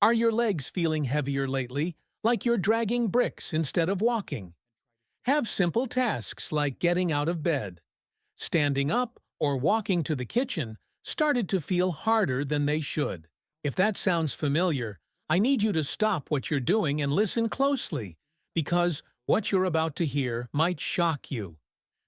Are your legs feeling heavier lately, like you're dragging bricks instead of walking? Have simple tasks like getting out of bed, standing up, or walking to the kitchen started to feel harder than they should. If that sounds familiar, I need you to stop what you're doing and listen closely, because what you're about to hear might shock you.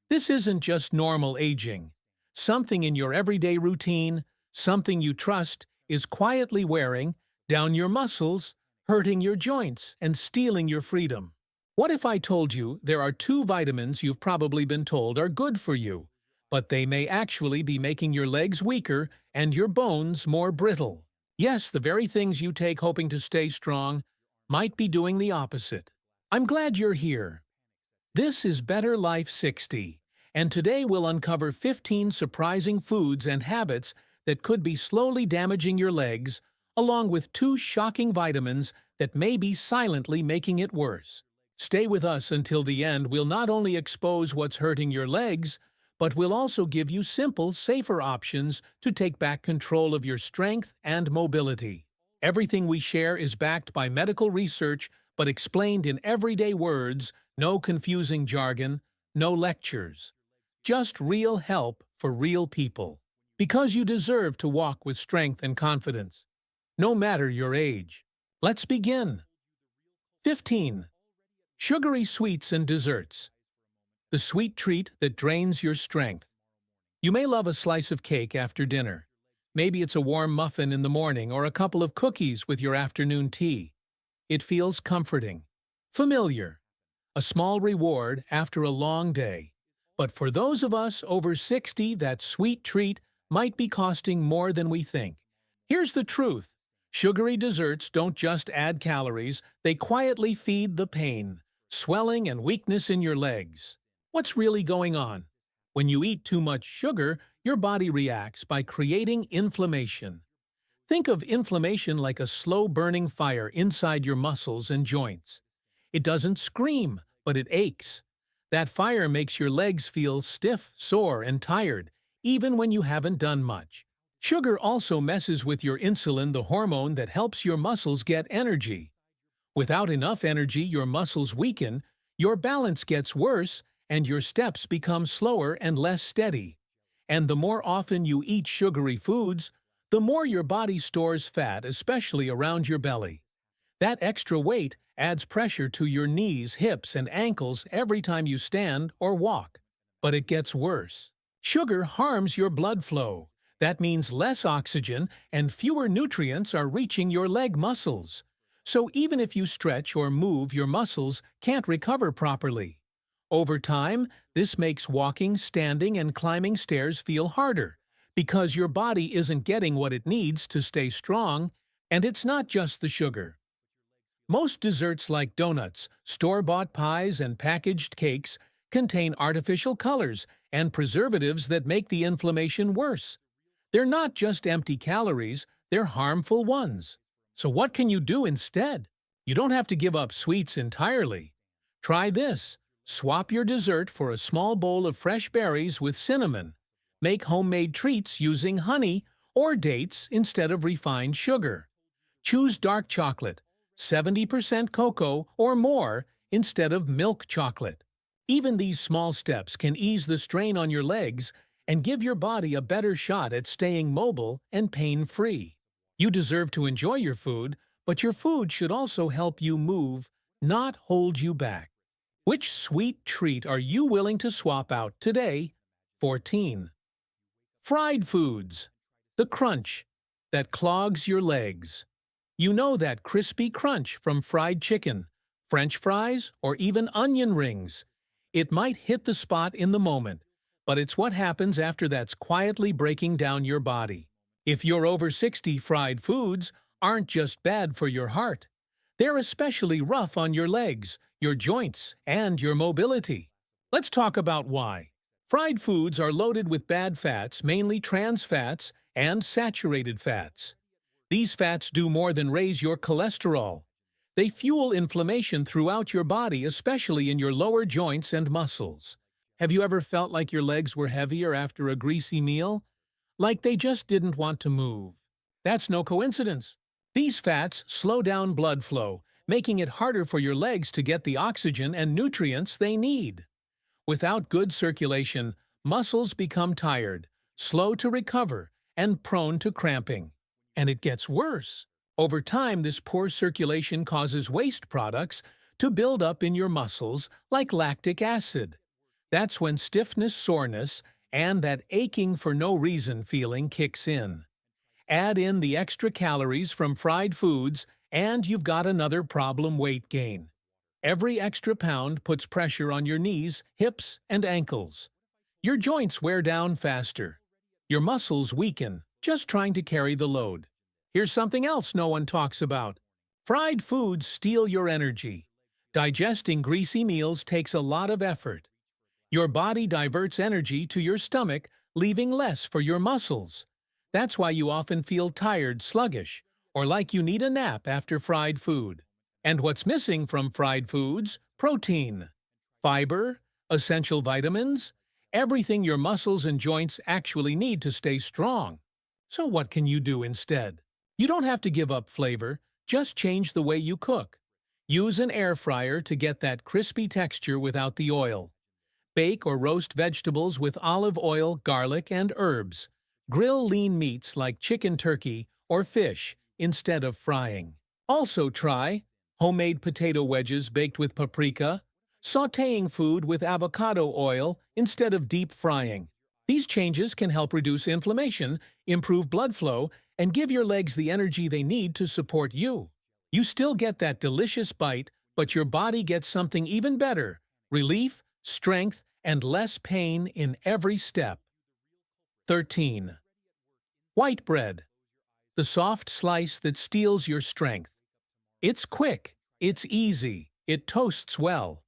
This isn't just normal aging. Something in your everyday routine, something you trust, is quietly wearing down your muscles, hurting your joints, and stealing your freedom. What if I told you there are two vitamins you've probably been told are good for you, but they may actually be making your legs weaker and your bones more brittle? Yes, the very things you take hoping to stay strong might be doing the opposite. I'm glad you're here. This is Better Life 60, and today we'll uncover 15 surprising foods and habits that could be slowly damaging your legs, along with two shocking vitamins that may be silently making it worse. Stay with us until the end. We'll not only expose what's hurting your legs, but we'll also give you simple, safer options to take back control of your strength and mobility. Everything we share is backed by medical research, but explained in everyday words, no confusing jargon, no lectures. Just real help for real people. Because you deserve to walk with strength and confidence, no matter your age. Let's begin. 15. Sugary sweets and desserts. The sweet treat that drains your strength. You may love a slice of cake after dinner. Maybe it's a warm muffin in the morning or a couple of cookies with your afternoon tea. It feels comforting, familiar, a small reward after a long day. But for those of us over 60, that sweet treat might be costing more than we think. Here's the truth. Sugary desserts don't just add calories, they quietly feed the pain, swelling and weakness in your legs. What's really going on? When you eat too much sugar, your body reacts by creating inflammation. Think of inflammation like a slow-burning fire inside your muscles and joints. It doesn't scream, but it aches. That fire makes your legs feel stiff, sore, and tired, even when you haven't done much. Sugar also messes with your insulin, the hormone that helps your muscles get energy. Without enough energy, your muscles weaken, your balance gets worse, and your steps become slower and less steady. And the more often you eat sugary foods, the more your body stores fat, especially around your belly. That extra weight adds pressure to your knees, hips, and ankles every time you stand or walk. But it gets worse. Sugar harms your blood flow. That means less oxygen and fewer nutrients are reaching your leg muscles. So even if you stretch or move, your muscles can't recover properly. Over time, this makes walking, standing, and climbing stairs feel harder, because your body isn't getting what it needs to stay strong, and it's not just the sugar. Most desserts like donuts, store-bought pies, and packaged cakes contain artificial colors and preservatives that make the inflammation worse. They're not just empty calories, they're harmful ones. So what can you do instead? You don't have to give up sweets entirely. Try this. Swap your dessert for a small bowl of fresh berries with cinnamon. Make homemade treats using honey or dates instead of refined sugar. Choose dark chocolate, 70% cocoa or more, instead of milk chocolate. Even these small steps can ease the strain on your legs and give your body a better shot at staying mobile and pain-free. You deserve to enjoy your food, but your food should also help you move, not hold you back. Which sweet treat are you willing to swap out today? 14. Fried foods. The crunch that clogs your legs. You know that crispy crunch from fried chicken, French fries, or even onion rings. It might hit the spot in the moment, but it's what happens after that's quietly breaking down your body. If you're over 60, fried foods aren't just bad for your heart. They're especially rough on your legs, your joints, and your mobility. Let's talk about why. Fried foods are loaded with bad fats, mainly trans fats and saturated fats. These fats do more than raise your cholesterol. They fuel inflammation throughout your body, especially in your lower joints and muscles. Have you ever felt like your legs were heavier after a greasy meal? Like they just didn't want to move? That's no coincidence. These fats slow down blood flow, making it harder for your legs to get the oxygen and nutrients they need. Without good circulation, muscles become tired, slow to recover, and prone to cramping. And it gets worse. Over time, this poor circulation causes waste products to build up in your muscles like lactic acid. That's when stiffness, soreness, and that aching for no reason feeling kicks in. Add in the extra calories from fried foods, and you've got another problem: weight gain. Every extra pound puts pressure on your knees, hips, and ankles. Your joints wear down faster. Your muscles weaken, just trying to carry the load. Here's something else no one talks about. Fried foods steal your energy. Digesting greasy meals takes a lot of effort. Your body diverts energy to your stomach, leaving less for your muscles. That's why you often feel tired, sluggish, or like you need a nap after fried food. And what's missing from fried foods? Protein, fiber, essential vitamins, everything your muscles and joints actually need to stay strong. So what can you do instead? You don't have to give up flavor, just change the way you cook. Use an air fryer to get that crispy texture without the oil. Bake or roast vegetables with olive oil, garlic, and herbs. Grill lean meats like chicken, turkey, or fish instead of frying. Also try homemade potato wedges baked with paprika, sautéing food with avocado oil instead of deep frying. These changes can help reduce inflammation, improve blood flow, and give your legs the energy they need to support you. You still get that delicious bite, but your body gets something even better: relief, strength, and less pain in every step. 13. White bread. The soft slice that steals your strength. It's quick, it's easy, it toasts well.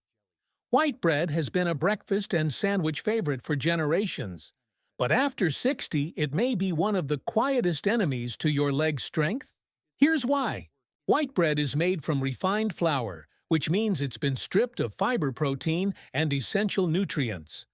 White bread has been a breakfast and sandwich favorite for generations. But after 60, it may be one of the quietest enemies to your leg strength. Here's why. White bread is made from refined flour, which means it's been stripped of fiber, protein, and essential nutrients.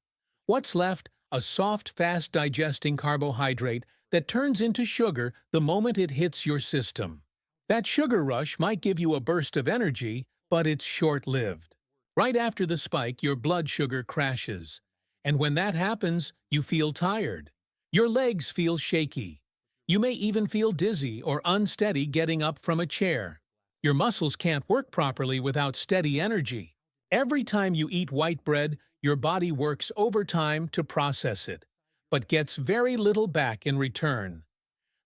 What's left? A soft, fast-digesting carbohydrate that turns into sugar the moment it hits your system. That sugar rush might give you a burst of energy, but it's short-lived. Right after the spike, your blood sugar crashes. And when that happens, you feel tired. Your legs feel shaky. You may even feel dizzy or unsteady getting up from a chair. Your muscles can't work properly without steady energy. Every time you eat white bread, your body works overtime to process it, but gets very little back in return.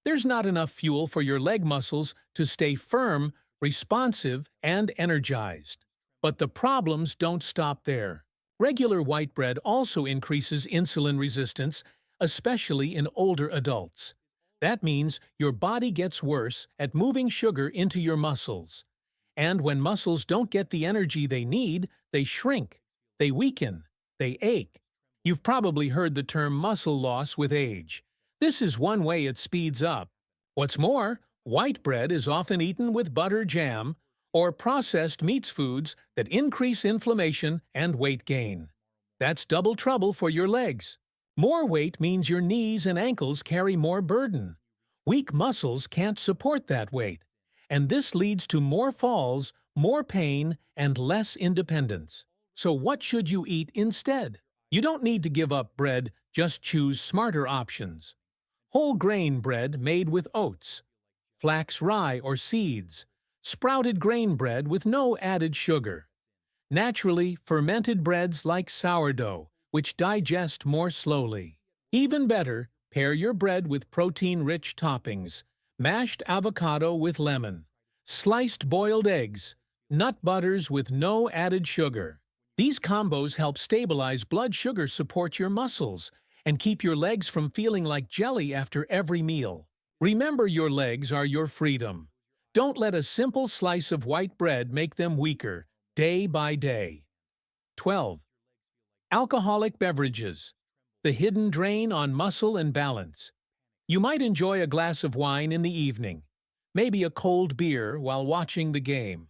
There's not enough fuel for your leg muscles to stay firm, responsive, and energized. But the problems don't stop there. Regular white bread also increases insulin resistance, especially in older adults. That means your body gets worse at moving sugar into your muscles. And when muscles don't get the energy they need, they shrink, they weaken, they ache. You've probably heard the term muscle loss with age. This is one way it speeds up. What's more, white bread is often eaten with butter, jam, or processed meats, foods that increase inflammation and weight gain. That's double trouble for your legs. More weight means your knees and ankles carry more burden. Weak muscles can't support that weight, and this leads to more falls, more pain, and less independence. So what should you eat instead? You don't need to give up bread, just choose smarter options. Whole grain bread made with oats, flax, rye, or seeds, sprouted grain bread with no added sugar, naturally fermented breads like sourdough, which digest more slowly. Even better, pair your bread with protein-rich toppings, mashed avocado with lemon, sliced boiled eggs, nut butters with no added sugar. These combos help stabilize blood sugar, support your muscles, and keep your legs from feeling like jelly after every meal. Remember, your legs are your freedom. Don't let a simple slice of white bread make them weaker, day by day. 12. Alcoholic beverages. The hidden drain on muscle and balance. You might enjoy a glass of wine in the evening, maybe a cold beer while watching the game,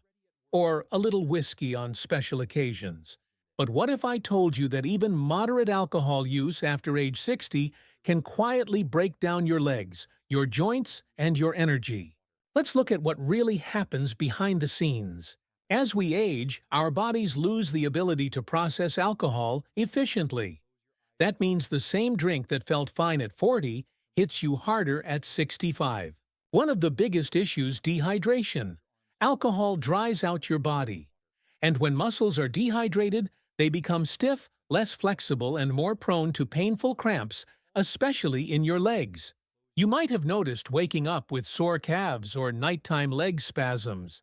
or a little whiskey on special occasions. But what if I told you that even moderate alcohol use after age 60 can quietly break down your legs, your joints, and your energy? Let's look at what really happens behind the scenes. As we age, our bodies lose the ability to process alcohol efficiently. That means the same drink that felt fine at 40 hits you harder at 65. One of the biggest issues is dehydration. Alcohol dries out your body. And when muscles are dehydrated, they become stiff, less flexible, and more prone to painful cramps, especially in your legs. You might have noticed waking up with sore calves or nighttime leg spasms.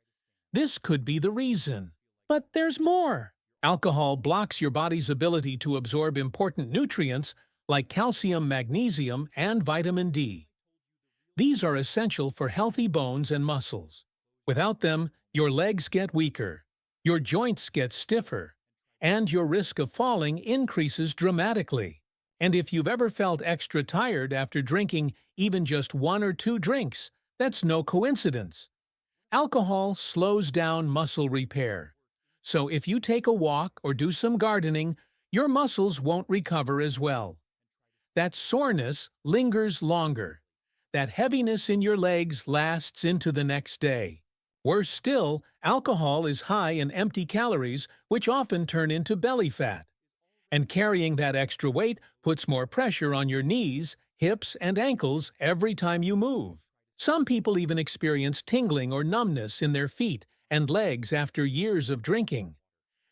This could be the reason. But there's more. Alcohol blocks your body's ability to absorb important nutrients like calcium, magnesium, and vitamin D. These are essential for healthy bones and muscles. Without them, your legs get weaker, your joints get stiffer, and your risk of falling increases dramatically. And if you've ever felt extra tired after drinking even just 1 or 2 drinks, that's no coincidence. Alcohol slows down muscle repair. So if you take a walk or do some gardening, your muscles won't recover as well. That soreness lingers longer. That heaviness in your legs lasts into the next day. Worse still, alcohol is high in empty calories, which often turn into belly fat. And carrying that extra weight puts more pressure on your knees, hips, and ankles every time you move. Some people even experience tingling or numbness in their feet and legs after years of drinking.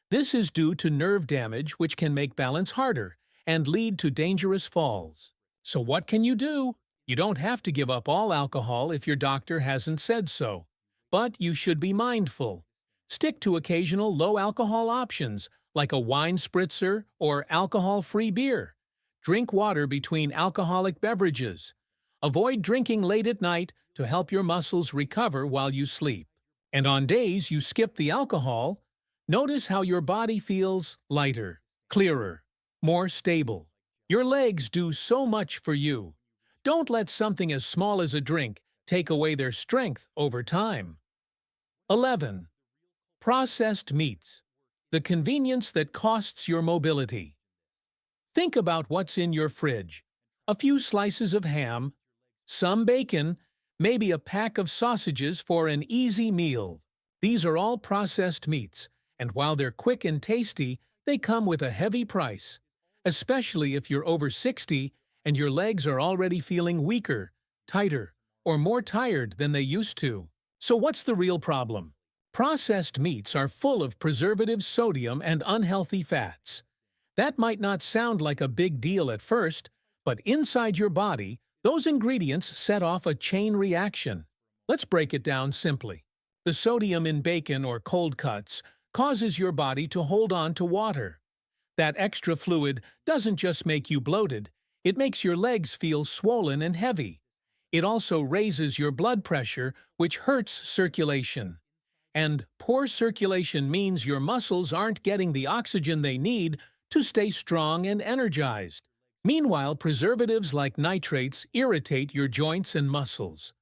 This is due to nerve damage, which can make balance harder and lead to dangerous falls. So what can you do? You don't have to give up all alcohol if your doctor hasn't said so. But you should be mindful. Stick to occasional low-alcohol options, like a wine spritzer or alcohol-free beer. Drink water between alcoholic beverages. Avoid drinking late at night to help your muscles recover while you sleep. And on days you skip the alcohol, notice how your body feels lighter, clearer, more stable. Your legs do so much for you. Don't let something as small as a drink take away their strength over time. 11. Processed meats. The convenience that costs your mobility. Think about what's in your fridge. A few slices of ham, some bacon, maybe a pack of sausages for an easy meal. These are all processed meats, and while they're quick and tasty, they come with a heavy price, especially if you're over 60 and your legs are already feeling weaker, tighter, or more tired than they used to. So what's the real problem? Processed meats are full of preservatives, sodium, and unhealthy fats. That might not sound like a big deal at first, but inside your body, those ingredients set off a chain reaction. Let's break it down simply. The sodium in bacon or cold cuts causes your body to hold on to water. That extra fluid doesn't just make you bloated, it makes your legs feel swollen and heavy. It also raises your blood pressure, which hurts circulation. And poor circulation means your muscles aren't getting the oxygen they need to stay strong and energized. Meanwhile, preservatives like nitrates irritate your joints and muscles.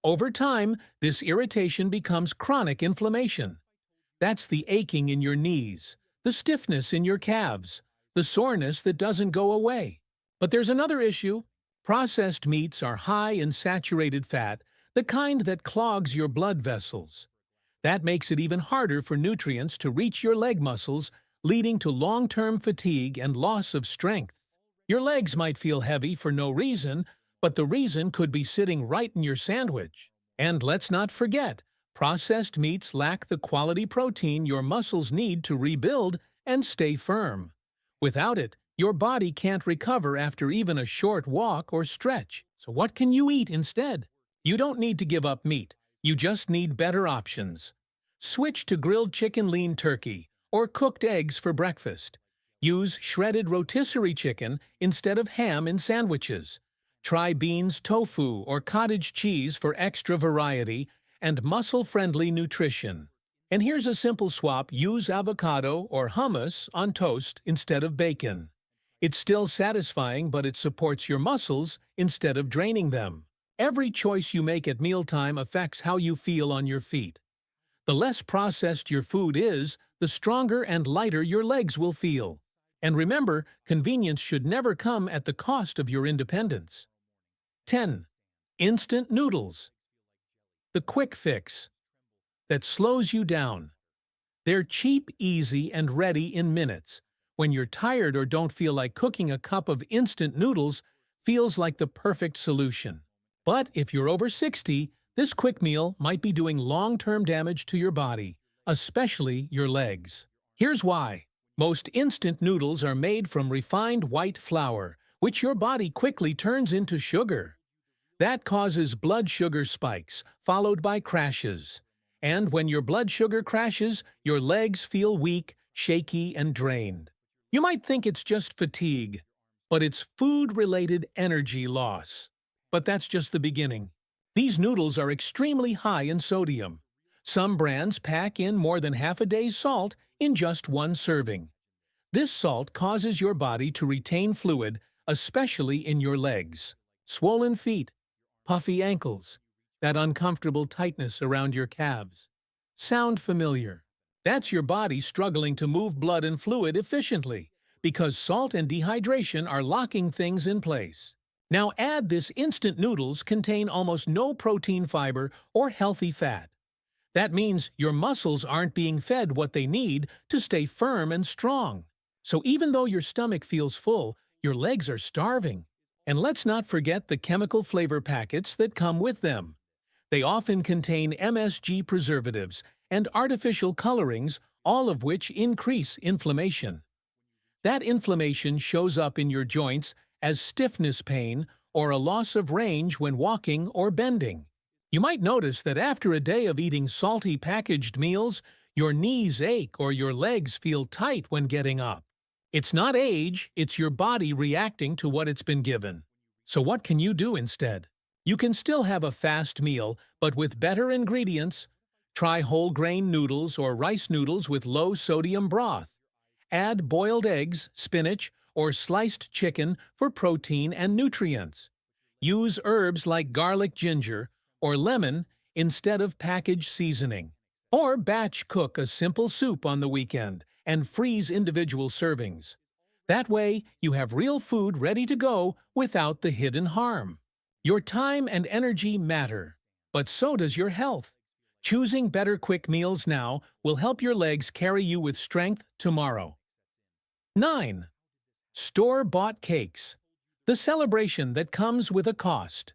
Over time, this irritation becomes chronic inflammation. That's the aching in your knees, the stiffness in your calves, the soreness that doesn't go away. But there's another issue. Processed meats are high in saturated fat, the kind that clogs your blood vessels. That makes it even harder for nutrients to reach your leg muscles, leading to long-term fatigue and loss of strength. Your legs might feel heavy for no reason, but the reason could be sitting right in your sandwich. And let's not forget, processed meats lack the quality protein your muscles need to rebuild and stay firm. Without it, your body can't recover after even a short walk or stretch. So what can you eat instead? You don't need to give up meat. You just need better options. Switch to grilled chicken, lean turkey, or cooked eggs for breakfast. Use shredded rotisserie chicken instead of ham in sandwiches. Try beans, tofu, or cottage cheese for extra variety and muscle-friendly nutrition. And here's a simple swap: use avocado or hummus on toast instead of bacon. It's still satisfying, but it supports your muscles instead of draining them. Every choice you make at mealtime affects how you feel on your feet. The less processed your food is, the stronger and lighter your legs will feel. And remember, convenience should never come at the cost of your independence. 10. Instant noodles. the quick fix that slows you down. They're cheap, easy, and ready in minutes. When you're tired or don't feel like cooking, a cup of instant noodles feels like the perfect solution. But if you're over 60, this quick meal might be doing long-term damage to your body, especially your legs. Here's why. Most instant noodles are made from refined white flour, which your body quickly turns into sugar. That causes blood sugar spikes, followed by crashes. And when your blood sugar crashes, your legs feel weak, shaky, and drained. You might think it's just fatigue, but it's food-related energy loss. But that's just the beginning. These noodles are extremely high in sodium. Some brands pack in more than half a day's salt in just one serving. This salt causes your body to retain fluid, especially in your legs. Swollen feet, puffy ankles, that uncomfortable tightness around your calves. Sound familiar? That's your body struggling to move blood and fluid efficiently, because salt and dehydration are locking things in place. Now add this: instant noodles contain almost no protein, fiber, or healthy fat. That means your muscles aren't being fed what they need to stay firm and strong. So even though your stomach feels full, your legs are starving. And let's not forget the chemical flavor packets that come with them. They often contain MSG preservatives and artificial colorings, all of which increase inflammation. That inflammation shows up in your joints as stiffness, pain, or a loss of range when walking or bending. You might notice that after a day of eating salty packaged meals, your knees ache or your legs feel tight when getting up. It's not age, it's your body reacting to what it's been given. So what can you do instead? You can still have a fast meal, but with better ingredients. Try whole grain noodles or rice noodles with low sodium broth. Add boiled eggs, spinach, or sliced chicken for protein and nutrients. Use herbs like garlic, ginger, or lemon instead of packaged seasoning. Or batch cook a simple soup on the weekend and freeze individual servings. That way, you have real food ready to go without the hidden harm. Your time and energy matter, but so does your health. Choosing better quick meals now will help your legs carry you with strength tomorrow. 9. Store-bought cakes. The celebration that comes with a cost.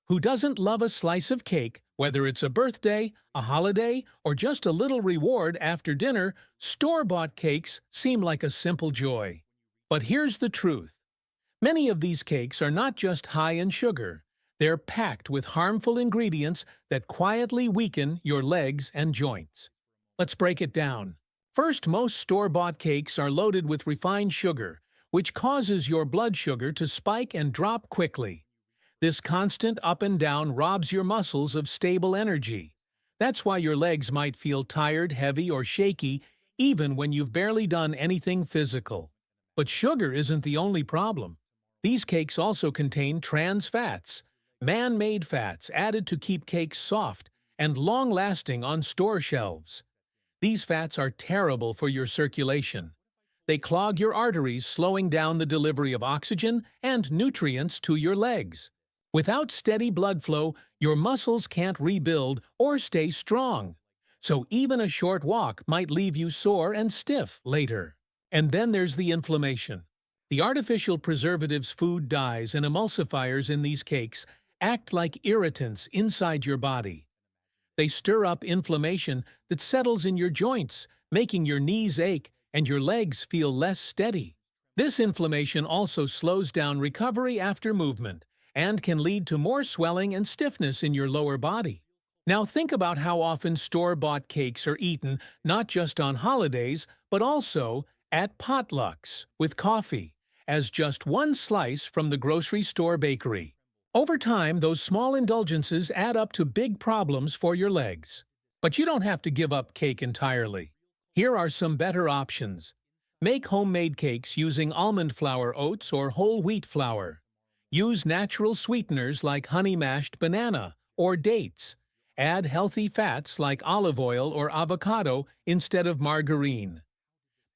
Who doesn't love a slice of cake? Whether it's a birthday, a holiday, or just a little reward after dinner, store-bought cakes seem like a simple joy. But here's the truth. Many of these cakes are not just high in sugar. They're packed with harmful ingredients that quietly weaken your legs and joints. Let's break it down. First, most store-bought cakes are loaded with refined sugar, which causes your blood sugar to spike and drop quickly. This constant up and down robs your muscles of stable energy. That's why your legs might feel tired, heavy, or shaky, even when you've barely done anything physical. But sugar isn't the only problem. These cakes also contain trans fats, man-made fats added to keep cakes soft and long-lasting on store shelves. These fats are terrible for your circulation. They clog your arteries, slowing down the delivery of oxygen and nutrients to your legs. Without steady blood flow, your muscles can't rebuild or stay strong. So even a short walk might leave you sore and stiff later. And then there's the inflammation. The artificial preservatives, food dyes, and emulsifiers in these cakes act like irritants inside your body. They stir up inflammation that settles in your joints, making your knees ache and your legs feel less steady. This inflammation also slows down recovery after movement and can lead to more swelling and stiffness in your lower body. Now think about how often store-bought cakes are eaten not just on holidays, but also at potlucks with coffee, as just one slice from the grocery store bakery. Over time, those small indulgences add up to big problems for your legs. But you don't have to give up cake entirely. Here are some better options. Make homemade cakes using almond flour, oats, or whole wheat flour. Use natural sweeteners like honey mashed banana or dates. Add healthy fats like olive oil or avocado instead of margarine.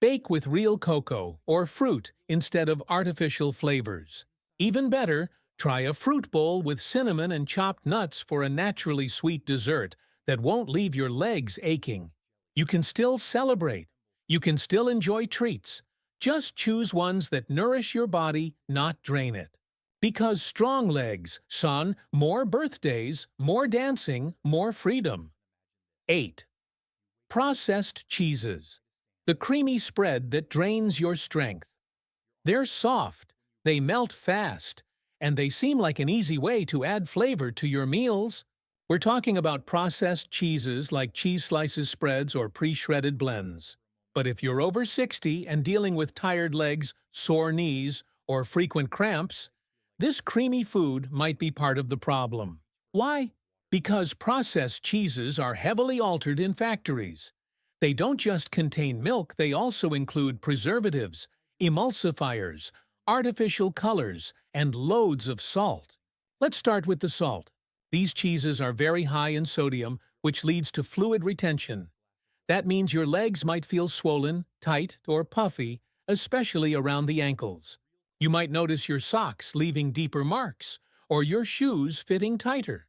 Bake with real cocoa or fruit instead of artificial flavors. Even better, Try a fruit bowl with cinnamon and chopped nuts for a naturally sweet dessert that won't leave your legs aching. You can still celebrate. You can still enjoy treats. Just choose ones that nourish your body, not drain it. Because strong legs, son, more birthdays, more dancing, more freedom. 8. Processed cheeses. The creamy spread that drains your strength. They're soft, they melt fast, and they seem like an easy way to add flavor to your meals. We're talking about processed cheeses like cheese slices spreads or pre-shredded blends. But if you're over 60 and dealing with tired legs, sore knees, or frequent cramps, this creamy food might be part of the problem. Why? Because processed cheeses are heavily altered in factories. They don't just contain milk, they also include preservatives, emulsifiers, artificial colors, and loads of salt. Let's start with the salt. These cheeses are very high in sodium, which leads to fluid retention. That means your legs might feel swollen, tight, or puffy, especially around the ankles. You might notice your socks leaving deeper marks, or your shoes fitting tighter.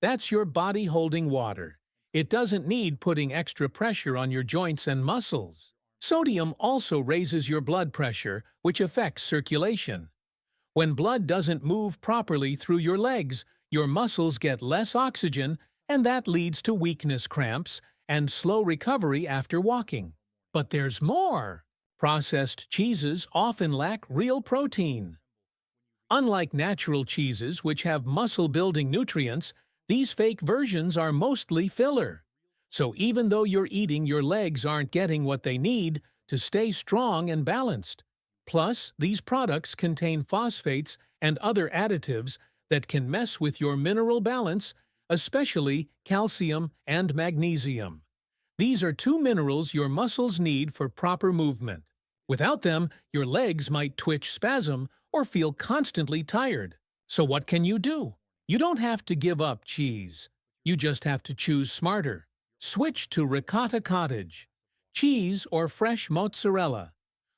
That's your body holding water. It doesn't need putting extra pressure on your joints and muscles. Sodium also raises your blood pressure, which affects circulation. When blood doesn't move properly through your legs, your muscles get less oxygen, and that leads to weakness, cramps, and slow recovery after walking. But there's more. Processed cheeses often lack real protein. Unlike natural cheeses, which have muscle-building nutrients, these fake versions are mostly filler. So even though you're eating, your legs aren't getting what they need to stay strong and balanced. Plus, these products contain phosphates and other additives that can mess with your mineral balance, especially calcium and magnesium. These are two minerals your muscles need for proper movement. Without them, your legs might twitch, spasm, or feel constantly tired. So what can you do? You don't have to give up cheese. You just have to choose smarter. Switch to ricotta cottage, cheese, or fresh mozzarella.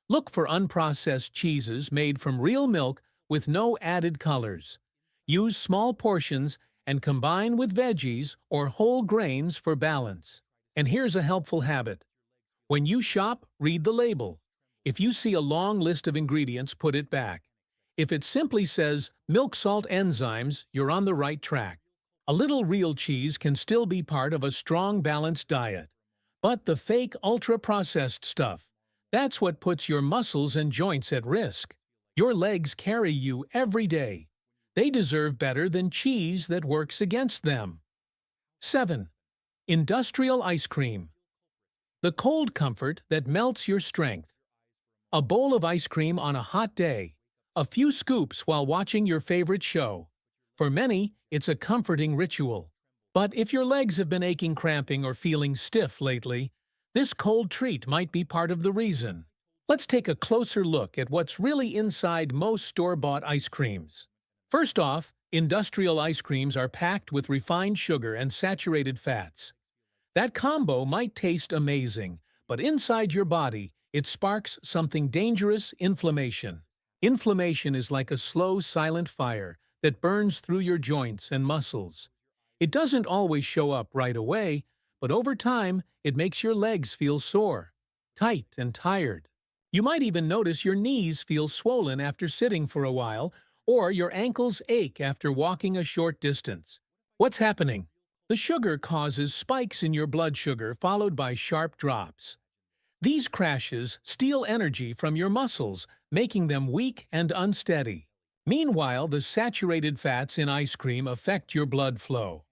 Look for unprocessed cheeses made from real milk with no added colors. Use small portions and combine with veggies or whole grains for balance. And here's a helpful habit. When you shop, read the label. If you see a long list of ingredients, put it back. If it simply says milk salt enzymes, you're on the right track. A little real cheese can still be part of a strong, balanced diet. But the fake, ultra-processed stuff, that's what puts your muscles and joints at risk. Your legs carry you every day. They deserve better than cheese that works against them. 7. Industrial ice cream. The cold comfort that melts your strength. A bowl of ice cream on a hot day. A few scoops while watching your favorite show. For many, it's a comforting ritual. But if your legs have been aching, cramping, or feeling stiff lately, this cold treat might be part of the reason. Let's take a closer look at what's really inside most store-bought ice creams. First off, industrial ice creams are packed with refined sugar and saturated fats. That combo might taste amazing, but inside your body, it sparks something dangerous: inflammation. Inflammation is like a slow, silent fire that burns through your joints and muscles. It doesn't always show up right away, but over time, it makes your legs feel sore, tight, and tired. You might even notice your knees feel swollen after sitting for a while, or your ankles ache after walking a short distance. What's happening? The sugar causes spikes in your blood sugar followed by sharp drops. These crashes steal energy from your muscles, making them weak and unsteady. Meanwhile, the saturated fats in ice cream affect your blood flow.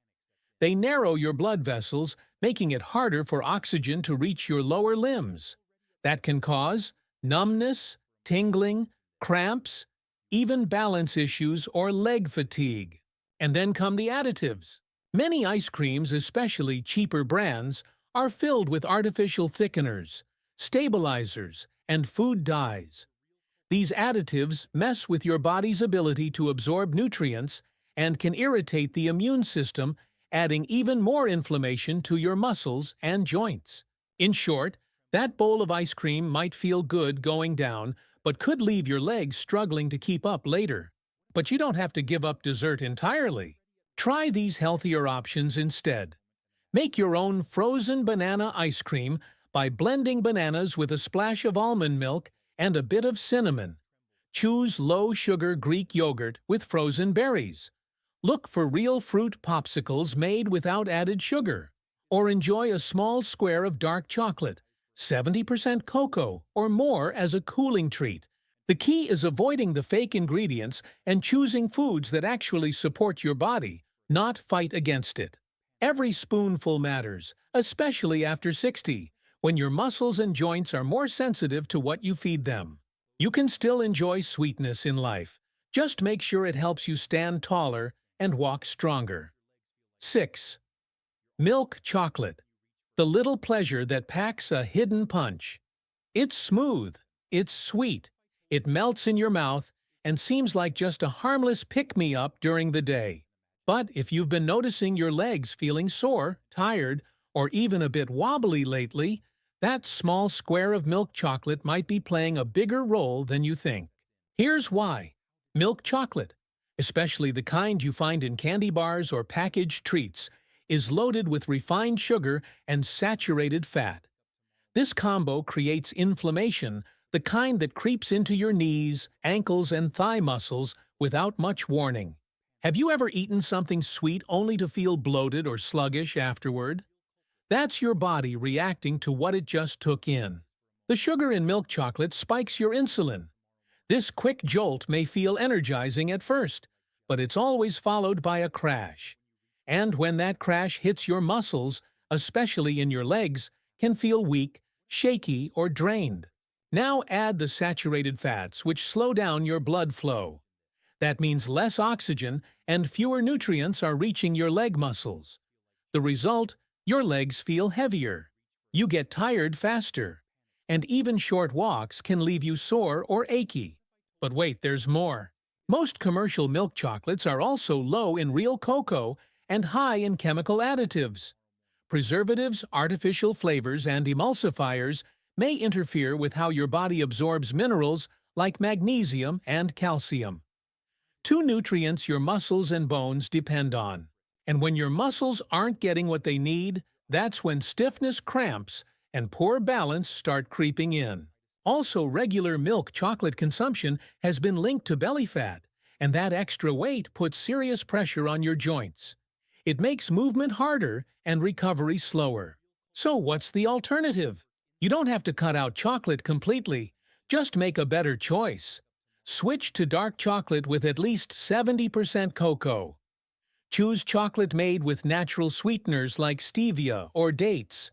They narrow your blood vessels, making it harder for oxygen to reach your lower limbs. That can cause numbness, tingling, cramps, even balance issues or leg fatigue. And then come the additives. Many ice creams, especially cheaper brands, are filled with artificial thickeners, stabilizers, and food dyes. These additives mess with your body's ability to absorb nutrients and can irritate the immune system, adding even more inflammation to your muscles and joints. In short, that bowl of ice cream might feel good going down, but could leave your legs struggling to keep up later. But you don't have to give up dessert entirely. Try these healthier options instead. Make your own frozen banana ice cream by blending bananas with a splash of almond milk and a bit of cinnamon. Choose low-sugar Greek yogurt with frozen berries. Look for real fruit popsicles made without added sugar. Or enjoy a small square of dark chocolate, 70% cocoa or more as a cooling treat. The key is avoiding the fake ingredients and choosing foods that actually support your body, not fight against it. Every spoonful matters, especially after 60, when your muscles and joints are more sensitive to what you feed them. You can still enjoy sweetness in life. Just make sure it helps you stand taller and walk stronger. 6. Milk chocolate. The little pleasure that packs a hidden punch. It's smooth, it's sweet, it melts in your mouth, and seems like just a harmless pick-me-up during the day. But if you've been noticing your legs feeling sore, tired, or even a bit wobbly lately, that small square of milk chocolate might be playing a bigger role than you think. Here's why. Milk chocolate, especially the kind you find in candy bars or packaged treats, is loaded with refined sugar and saturated fat. This combo creates inflammation, the kind that creeps into your knees, ankles, and thigh muscles without much warning. Have you ever eaten something sweet only to feel bloated or sluggish afterward? That's your body reacting to what it just took in. The sugar in milk chocolate spikes your insulin. This quick jolt may feel energizing at first, but it's always followed by a crash. And when that crash hits your muscles, especially in your legs, can feel weak, shaky, or drained. Now add the saturated fats, which slow down your blood flow. That means less oxygen and fewer nutrients are reaching your leg muscles. The result, your legs feel heavier. You get tired faster. And even short walks can leave you sore or achy. But wait, there's more. Most commercial milk chocolates are also low in real cocoa and high in chemical additives. Preservatives, artificial flavors, and emulsifiers may interfere with how your body absorbs minerals like magnesium and calcium. Two nutrients your muscles and bones depend on. And when your muscles aren't getting what they need, that's when stiffness, cramps, and poor balance start creeping in. Also, regular milk chocolate consumption has been linked to belly fat, and that extra weight puts serious pressure on your joints. It makes movement harder and recovery slower. So what's the alternative? You don't have to cut out chocolate completely. Just make a better choice. Switch to dark chocolate with at least 70% cocoa. Choose chocolate made with natural sweeteners like stevia or dates.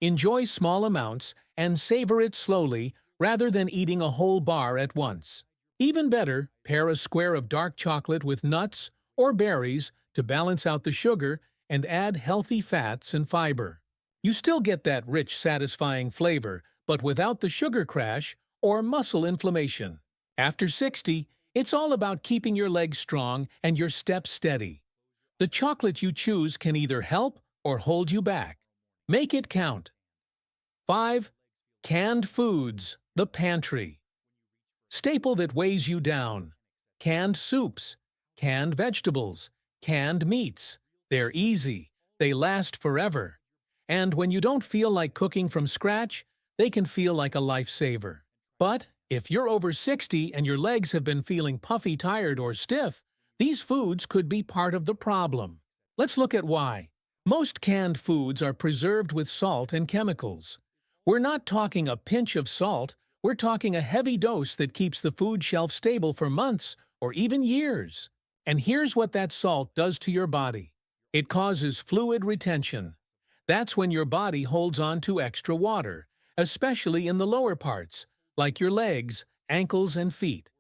Enjoy small amounts and savor it slowly rather than eating a whole bar at once. Even better, pair a square of dark chocolate with nuts or berries to balance out the sugar and add healthy fats and fiber. You still get that rich, satisfying flavor, but without the sugar crash or muscle inflammation. After 60, it's all about keeping your legs strong and your steps steady. The chocolate you choose can either help or hold you back. Make it count. 5. Canned foods, the pantry. Staple that weighs you down. Canned soups, canned vegetables, canned meats. They're easy. They last forever. And when you don't feel like cooking from scratch, they can feel like a lifesaver. But if you're over 60 and your legs have been feeling puffy, tired, or stiff, these foods could be part of the problem. Let's look at why. Most canned foods are preserved with salt and chemicals. We're not talking a pinch of salt, we're talking a heavy dose that keeps the food shelf stable for months or even years. And here's what that salt does to your body. It causes fluid retention. That's when your body holds on to extra water, especially in the lower parts, like your legs, ankles, and feet.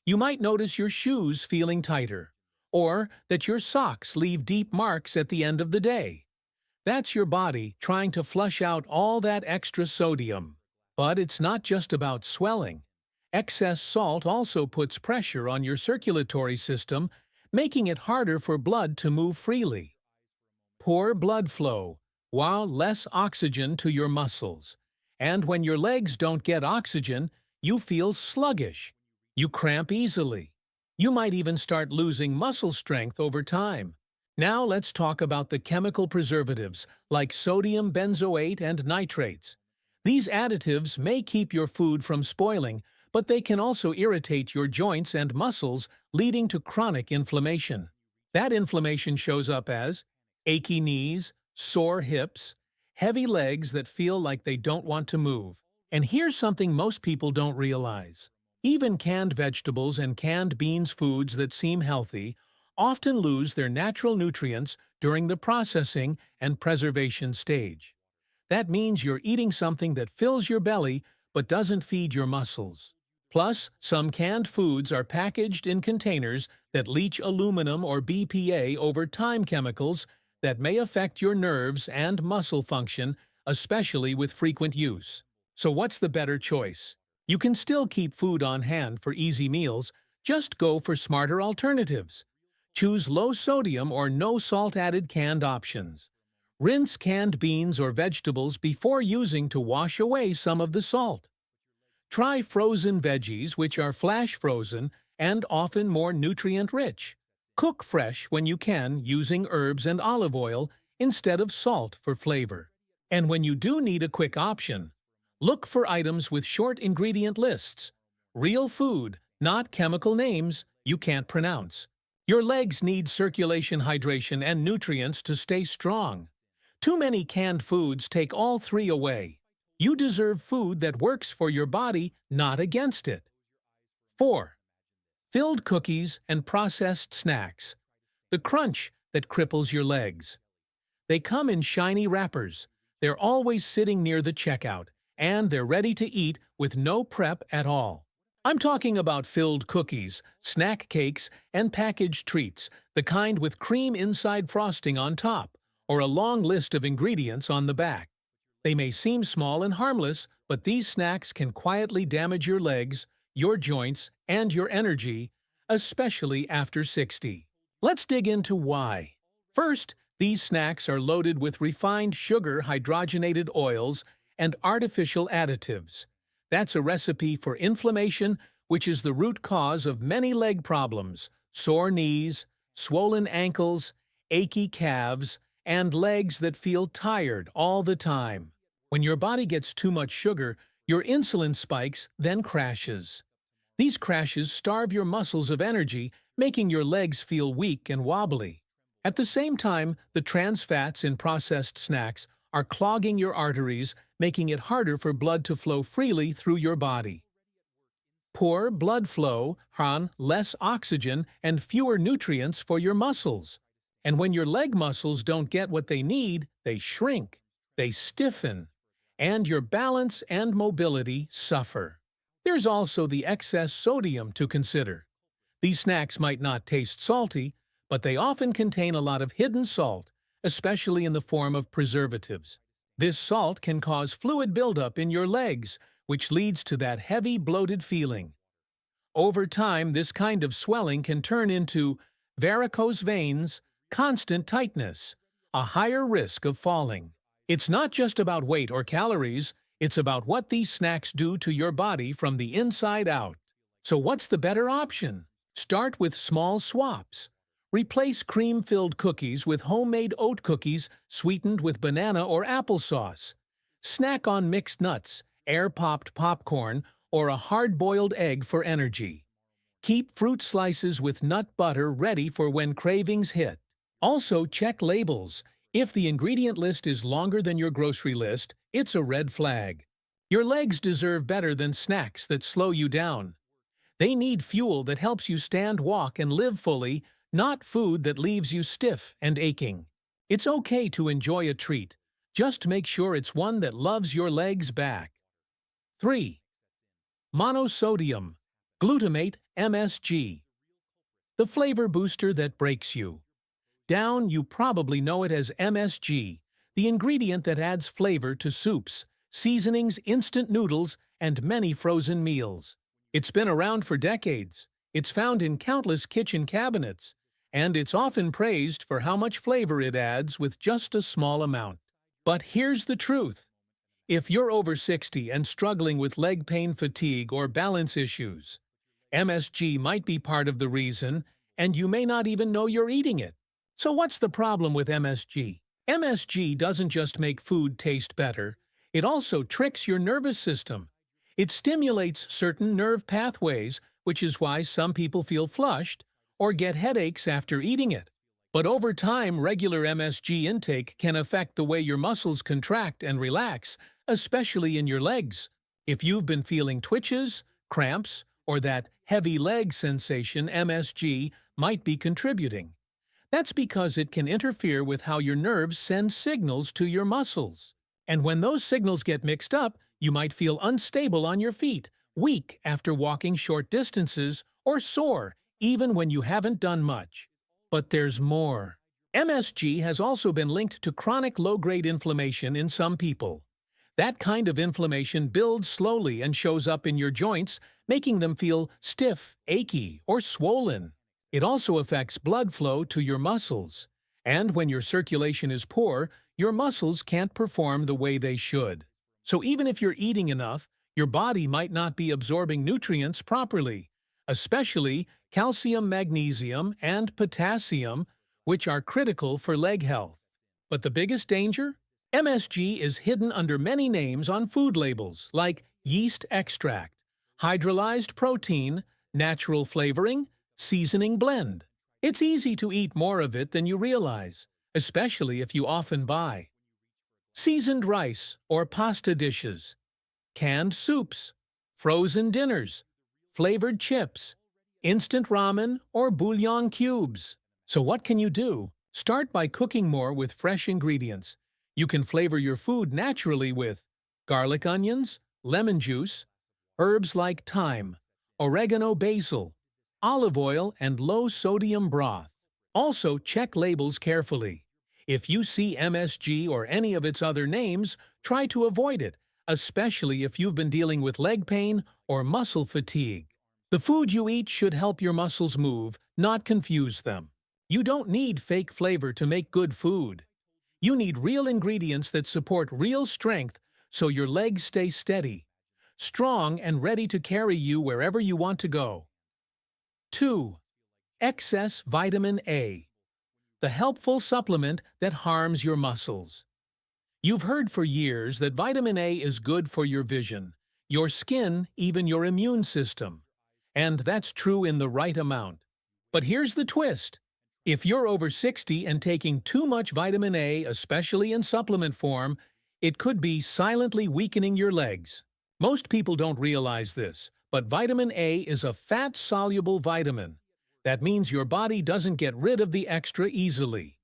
You might notice your shoes feeling tighter, or that your socks leave deep marks at the end of the day. That's your body trying to flush out all that extra sodium. But it's not just about swelling. Excess salt also puts pressure on your circulatory system, making it harder for blood to move freely. Poor blood flow, while less oxygen to your muscles. And when your legs don't get oxygen, you feel sluggish. You cramp easily. You might even start losing muscle strength over time. Now let's talk about the chemical preservatives like sodium benzoate and nitrates. These additives may keep your food from spoiling, but they can also irritate your joints and muscles, leading to chronic inflammation. That inflammation shows up as achy knees, sore hips, heavy legs that feel like they don't want to move. And here's something most people don't realize. Even canned vegetables and canned beans foods that seem healthy often lose their natural nutrients during the processing and preservation stage. That means you're eating something that fills your belly but doesn't feed your muscles. Plus, some canned foods are packaged in containers that leach aluminum or BPA over time chemicals that may affect your nerves and muscle function, especially with frequent use. So what's the better choice? You can still keep food on hand for easy meals, just go for smarter alternatives. Choose low-sodium or no-salt-added canned options. Rinse canned beans or vegetables before using to wash away some of the salt. Try frozen veggies, which are flash frozen and often more nutrient-rich. Cook fresh when you can using herbs and olive oil instead of salt for flavor. And when you do need a quick option, look for items with short ingredient lists. Real food, not chemical names you can't pronounce. Your legs need circulation, hydration, and nutrients to stay strong. Too many canned foods take all three away. You deserve food that works for your body, not against it. 4. Filled cookies and processed snacks. The crunch that cripples your legs. They come in shiny wrappers. They're always sitting near the checkout, and they're ready to eat with no prep at all. I'm talking about filled cookies, snack cakes, and packaged treats, the kind with cream inside frosting on top, or a long list of ingredients on the back. They may seem small and harmless, but these snacks can quietly damage your legs, your joints, and your energy, especially after 60. Let's dig into why. First, these snacks are loaded with refined sugar, hydrogenated oils, and artificial additives. That's a recipe for inflammation, which is the root cause of many leg problems: sore knees, swollen ankles, achy calves, and legs that feel tired all the time. When your body gets too much sugar, your insulin spikes, then crashes. These crashes starve your muscles of energy, making your legs feel weak and wobbly. At the same time, the trans fats in processed snacks are clogging your arteries, making it harder for blood to flow freely through your body. Poor blood flow means less oxygen and fewer nutrients for your muscles. And when your leg muscles don't get what they need, they shrink, they stiffen, and your balance and mobility suffer. There's also the excess sodium to consider. These snacks might not taste salty, but they often contain a lot of hidden salt, especially in the form of preservatives. This salt can cause fluid buildup in your legs, which leads to that heavy, bloated feeling. Over time, this kind of swelling can turn into varicose veins, constant tightness, a higher risk of falling. It's not just about weight or calories, it's about what these snacks do to your body from the inside out. So what's the better option? Start with small swaps. Replace cream-filled cookies with homemade oat cookies sweetened with banana or applesauce. Snack on mixed nuts, air-popped popcorn, or a hard-boiled egg for energy. Keep fruit slices with nut butter ready for when cravings hit. Also, check labels. If the ingredient list is longer than your grocery list, it's a red flag. Your legs deserve better than snacks that slow you down. They need fuel that helps you stand, walk, and live fully, not food that leaves you stiff and aching. It's okay to enjoy a treat. Just make sure it's one that loves your legs back. 3. Monosodium glutamate (MSG). The flavor booster that breaks you. Down, you probably know it as MSG, the ingredient that adds flavor to soups, seasonings, instant noodles, and many frozen meals. It's been around for decades. It's found in countless kitchen cabinets, and it's often praised for how much flavor it adds with just a small amount. But here's the truth. If you're over 60 and struggling with leg pain, fatigue, or balance issues, MSG might be part of the reason, and you may not even know you're eating it. So what's the problem with MSG? MSG doesn't just make food taste better, it also tricks your nervous system. It stimulates certain nerve pathways, which is why some people feel flushed or get headaches after eating it. But over time, regular MSG intake can affect the way your muscles contract and relax, especially in your legs. If you've been feeling twitches, cramps, or that heavy leg sensation, MSG might be contributing. That's because it can interfere with how your nerves send signals to your muscles. And when those signals get mixed up, you might feel unstable on your feet, weak after walking short distances, or sore, even when you haven't done much. But there's more. MSG has also been linked to chronic low-grade inflammation in some people. That kind of inflammation builds slowly and shows up in your joints, making them feel stiff, achy, or swollen. It also affects blood flow to your muscles. And when your circulation is poor, your muscles can't perform the way they should. So even if you're eating enough, your body might not be absorbing nutrients properly, especially calcium, magnesium, and potassium, which are critical for leg health. But the biggest danger? MSG is hidden under many names on food labels, like yeast extract, hydrolyzed protein, natural flavoring, seasoning blend. It's easy to eat more of it than you realize, especially if you often buy seasoned rice or pasta dishes, canned soups, frozen dinners, flavored chips, instant ramen, or bouillon cubes. So what can you do? Start by cooking more with fresh ingredients. You can flavor your food naturally with garlic onions, lemon juice, herbs like thyme, oregano, basil, olive oil, and low-sodium broth. Also, check labels carefully. If you see MSG or any of its other names, try to avoid it, especially if you've been dealing with leg pain or muscle fatigue. The food you eat should help your muscles move, not confuse them. You don't need fake flavor to make good food. You need real ingredients that support real strength so your legs stay steady, strong, and ready to carry you wherever you want to go. 2. Excess vitamin A, the helpful supplement that harms your muscles. You've heard for years that vitamin A is good for your vision, your skin, even your immune system. And that's true in the right amount. But here's the twist. If you're over 60 and taking too much vitamin A, especially in supplement form, it could be silently weakening your legs. Most people don't realize this, but vitamin A is a fat-soluble vitamin. That means your body doesn't get rid of the extra easily.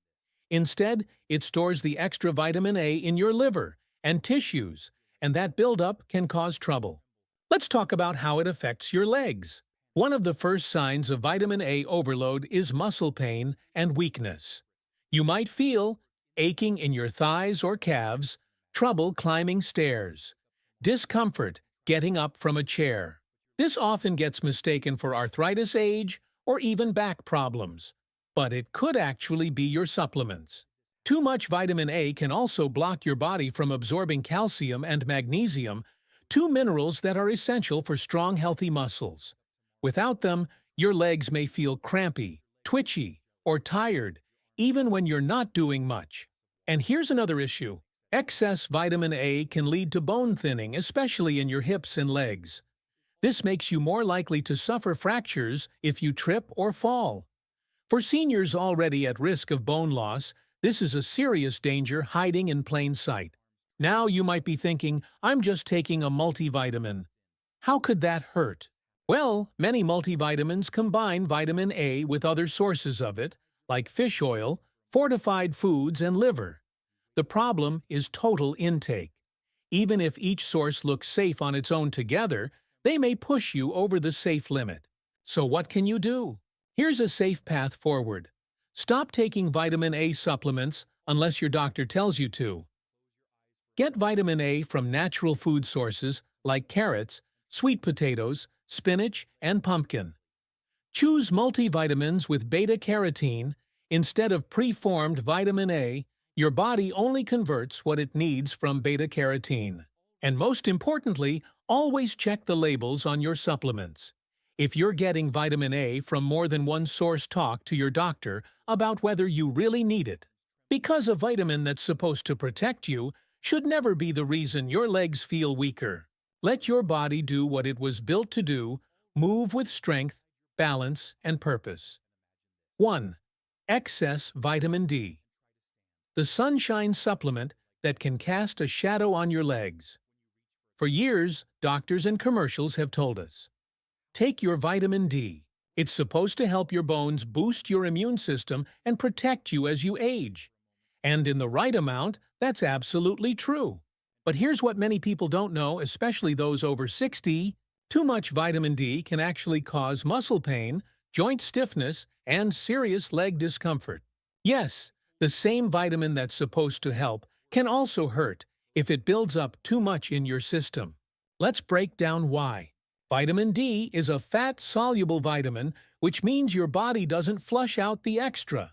Instead, it stores the extra vitamin A in your liver and tissues, and that buildup can cause trouble. Let's talk about how it affects your legs. One of the first signs of vitamin A overload is muscle pain and weakness. You might feel aching in your thighs or calves, trouble climbing stairs, discomfort getting up from a chair. This often gets mistaken for arthritis age or even back problems, but it could actually be your supplements. Too much vitamin A can also block your body from absorbing calcium and magnesium, two minerals that are essential for strong, healthy muscles. Without them, your legs may feel crampy, twitchy, or tired, even when you're not doing much. And here's another issue. Excess vitamin A can lead to bone thinning, especially in your hips and legs. This makes you more likely to suffer fractures if you trip or fall. For seniors already at risk of bone loss, this is a serious danger hiding in plain sight. Now you might be thinking, I'm just taking a multivitamin. How could that hurt? Well, many multivitamins combine vitamin A with other sources of it, like fish oil, fortified foods, and liver. The problem is total intake. Even if each source looks safe on its own together, they may push you over the safe limit. So what can you do? Here's a safe path forward. Stop taking vitamin A supplements unless your doctor tells you to. Get vitamin A from natural food sources like carrots, sweet potatoes, spinach, and pumpkin. Choose multivitamins with beta-carotene instead of preformed vitamin A. Your body only converts what it needs from beta-carotene. And most importantly, always check the labels on your supplements. If you're getting vitamin A from more than one source, talk to your doctor about whether you really need it. Because a vitamin that's supposed to protect you should never be the reason your legs feel weaker. Let your body do what it was built to do, move with strength, balance, and purpose. 1. Excess vitamin D. The sunshine supplement that can cast a shadow on your legs. For years, doctors and commercials have told us, take your vitamin D. It's supposed to help your bones boost your immune system and protect you as you age. And in the right amount, that's absolutely true. But here's what many people don't know, especially those over 60. Too much vitamin D can actually cause muscle pain, joint stiffness, and serious leg discomfort. Yes, the same vitamin that's supposed to help can also hurt if it builds up too much in your system. Let's break down why. Vitamin D is a fat-soluble vitamin, which means your body doesn't flush out the extra.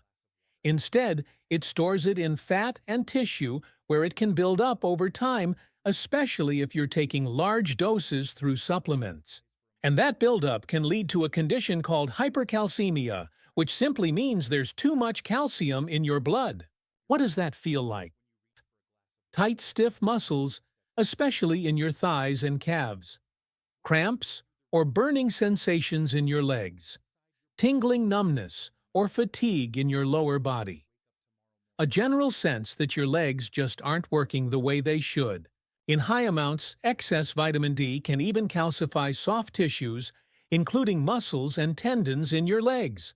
Instead, it stores it in fat and tissue where it can build up over time, especially if you're taking large doses through supplements. And that buildup can lead to a condition called hypercalcemia, which simply means there's too much calcium in your blood. What does that feel like? Tight, stiff muscles, especially in your thighs and calves. Cramps or burning sensations in your legs. Tingling numbness or fatigue in your lower body. A general sense that your legs just aren't working the way they should. In high amounts, excess vitamin D can even calcify soft tissues, including muscles and tendons in your legs.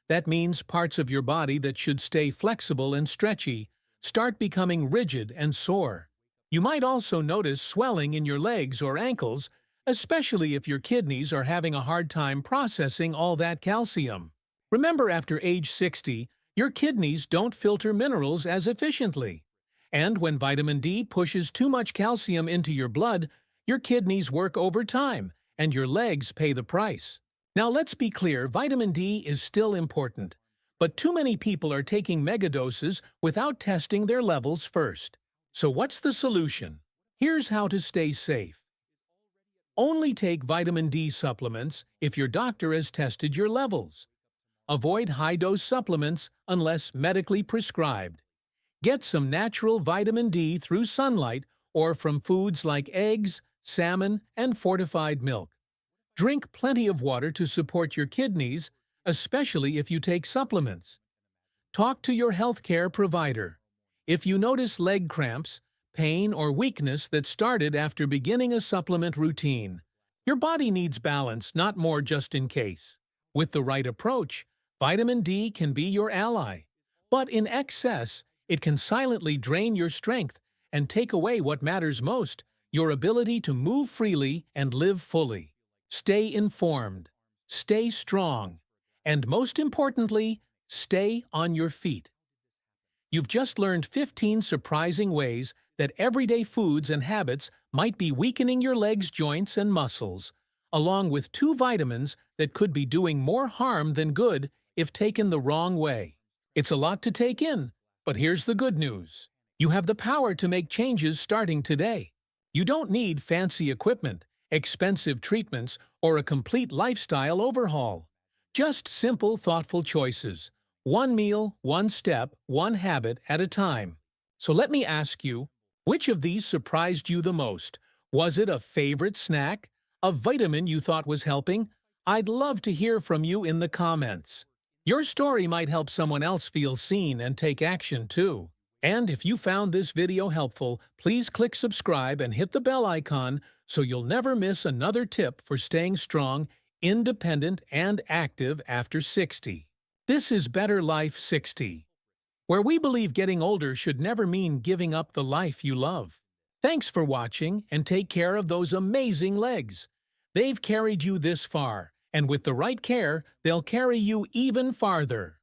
That means parts of your body that should stay flexible and stretchy start becoming rigid and sore. You might also notice swelling in your legs or ankles, especially if your kidneys are having a hard time processing all that calcium. Remember, after age 60, your kidneys don't filter minerals as efficiently. And when vitamin D pushes too much calcium into your blood, your kidneys work overtime, and your legs pay the price. Now let's be clear, vitamin D is still important, but too many people are taking megadoses without testing their levels first. So what's the solution? Here's how to stay safe. Only take vitamin D supplements if your doctor has tested your levels. Avoid high-dose supplements unless medically prescribed. Get some natural vitamin D through sunlight or from foods like eggs, salmon, and fortified milk. Drink plenty of water to support your kidneys, especially if you take supplements. Talk to your healthcare provider. If you notice leg cramps, pain, or weakness that started after beginning a supplement routine, your body needs balance, not more just in case. With the right approach, vitamin D can be your ally. But in excess, it can silently drain your strength and take away what matters most, your ability to move freely and live fully. Stay informed, stay strong, and most importantly, stay on your feet. You've just learned 15 surprising ways that everyday foods and habits might be weakening your legs, joints, and muscles, along with 2 vitamins that could be doing more harm than good if taken the wrong way. It's a lot to take in, but here's the good news. You have the power to make changes starting today. You don't need fancy equipment, expensive treatments, or a complete lifestyle overhaul. Just simple, thoughtful choices. One meal, one step, one habit at a time. So let me ask you, which of these surprised you the most? Was it a favorite snack? A vitamin you thought was helping? I'd love to hear from you in the comments. Your story might help someone else feel seen and take action too. And if you found this video helpful, please click subscribe and hit the bell icon so you'll never miss another tip for staying strong, independent, and active after 60. This is Better Life 60, where we believe getting older should never mean giving up the life you love. Thanks for watching, and take care of those amazing legs. They've carried you this far, and with the right care, they'll carry you even farther.